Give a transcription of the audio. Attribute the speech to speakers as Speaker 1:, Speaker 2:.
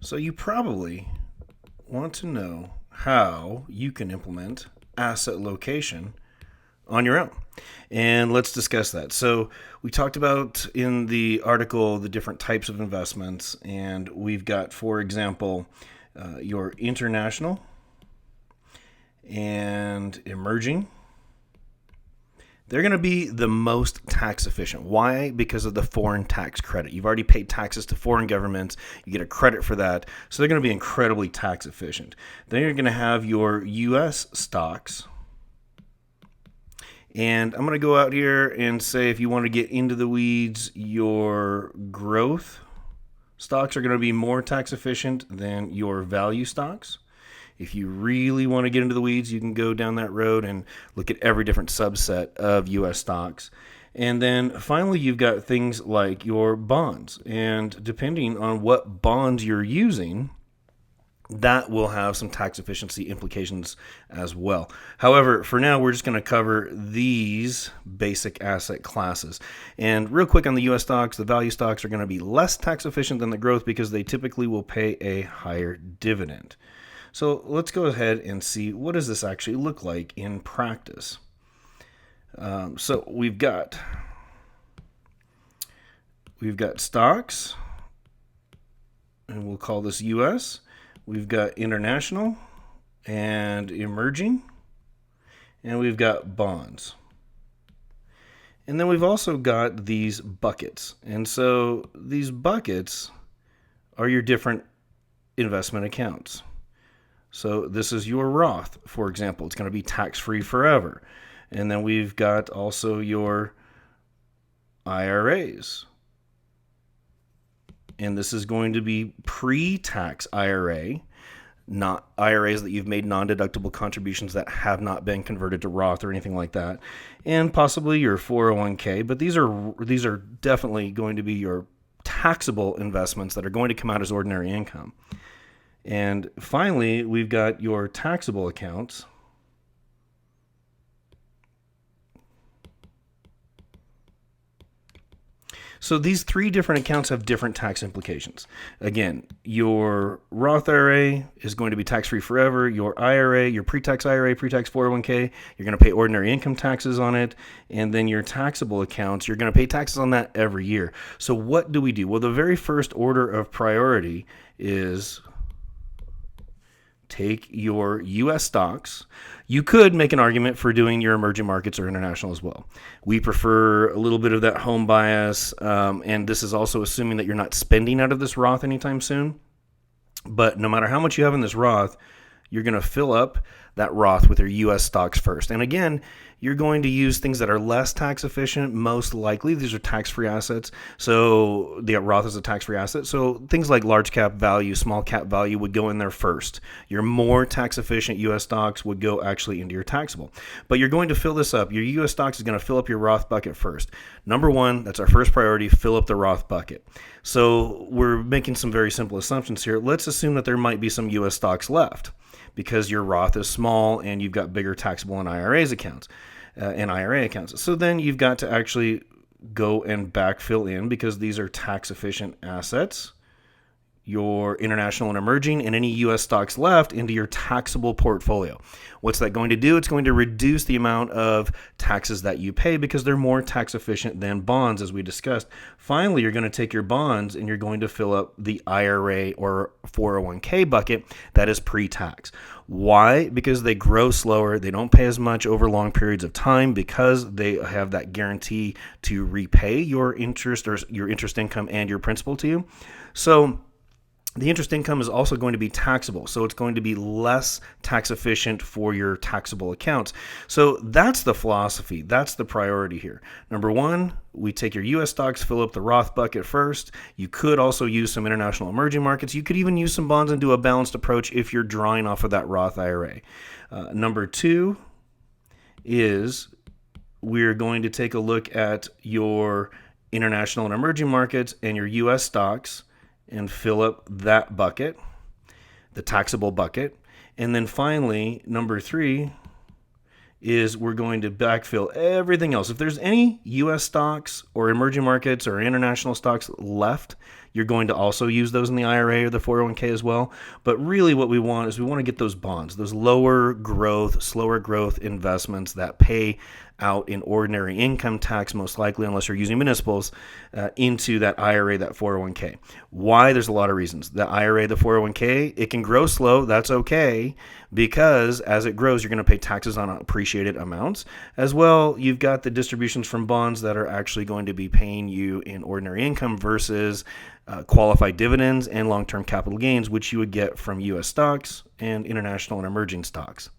Speaker 1: So you probably want to know how you can implement asset location on your own. And let's discuss that. So we talked about in the article the different types of investments, and we've got, for example, your international and emerging. They're going to be the most tax efficient. Why? Because of the foreign tax credit. You've already paid taxes to foreign governments. You get a credit for that. So they're going to be incredibly tax efficient. Then you're going to have your U.S. stocks. And I'm going to go out here and say, if you want to get into the weeds, your growth stocks are going to be more tax efficient than your value stocks. If you really want to get into the weeds, you can go down that road and look at every different subset of U.S. stocks. And then finally, you've got things like your bonds. And depending on what bonds you're using, that will have some tax efficiency implications as well. However, for now, we're just going to cover these basic asset classes. And real quick on the U.S. stocks, the value stocks are going to be less tax efficient than the growth because they typically will pay a higher dividend. So let's go ahead and see, what does this actually look like in practice? So we've got stocks, and we'll call this U.S. We've got international and emerging, and we've got bonds. And then we've also got these buckets. And so these buckets are your different investment accounts. So this is your Roth, for example. It's going to be tax-free forever. And then we've got also your IRAs. And this is going to be pre-tax IRA, not IRAs that you've made non-deductible contributions that have not been converted to Roth or anything like that. And possibly your 401k. But these are definitely going to be your taxable investments that are going to come out as ordinary income. And finally, we've got your taxable accounts. So these three different accounts have different tax implications. Again, your Roth IRA is going to be tax-free forever. Your IRA, your pre-tax IRA, pre-tax 401k, you're going to pay ordinary income taxes on it. And then your taxable accounts, you're going to pay taxes on that every year. So what do we do? Well, the very first order of priority is take your U.S. stocks. You could make an argument for doing your emerging markets or international as well. We prefer a little bit of that home bias, and this is also assuming that you're not spending out of this Roth anytime soon. But no matter how much you have in this Roth, you're going to fill up that Roth with your U.S. stocks first. And again, you're going to use things that are less tax efficient, most likely. These are tax-free assets. So the Roth is a tax-free asset. So things like large cap value, small cap value would go in there first. Your more tax efficient U.S. stocks would go actually into your taxable. But you're going to fill this up. Your U.S. stocks is going to fill up your Roth bucket first. Number one, that's our first priority, fill up the Roth bucket. So we're making some very simple assumptions here. Let's assume that there might be some U.S. stocks left, because your Roth is small and you've got bigger taxable and IRA accounts. So then you've got to actually go and backfill in, because these are tax efficient assets, your international and emerging, and any U.S. stocks left into your taxable portfolio. What's that going to do? It's going to reduce the amount of taxes that you pay because they're more tax efficient than bonds, as we discussed. Finally, you're going to take your bonds and you're going to fill up the IRA or 401k bucket that is pre-tax. Why? Because they grow slower. They don't pay as much over long periods of time because they have that guarantee to repay your interest or your interest income and your principal to you. So the interest income is also going to be taxable, so it's going to be less tax efficient for your taxable accounts. So that's the philosophy. That's the priority here. Number one, we take your U.S. stocks, fill up the Roth bucket first. You could also use some international emerging markets. You could even use some bonds and do a balanced approach if you're drawing off of that Roth IRA. Number two is we're going to take a look at your international and emerging markets and your U.S. stocks and fill up that bucket, the taxable bucket. And then finally, number three is we're going to backfill everything else. If there's any U.S. stocks or emerging markets or international stocks left, you're going to also use those in the IRA or the 401k as well. But really what we want is we want to get those bonds, those lower growth, slower growth investments that pay out in ordinary income tax, most likely, unless you're using municipals, into that IRA, that 401k. Why? There's a lot of reasons. The IRA, the 401k, it can grow slow. That's okay, because as it grows, you're going to pay taxes on appreciated amounts. As well, you've got the distributions from bonds that are actually going to be paying you in ordinary income versus qualified dividends and long-term capital gains, which you would get from U.S. stocks and international and emerging stocks.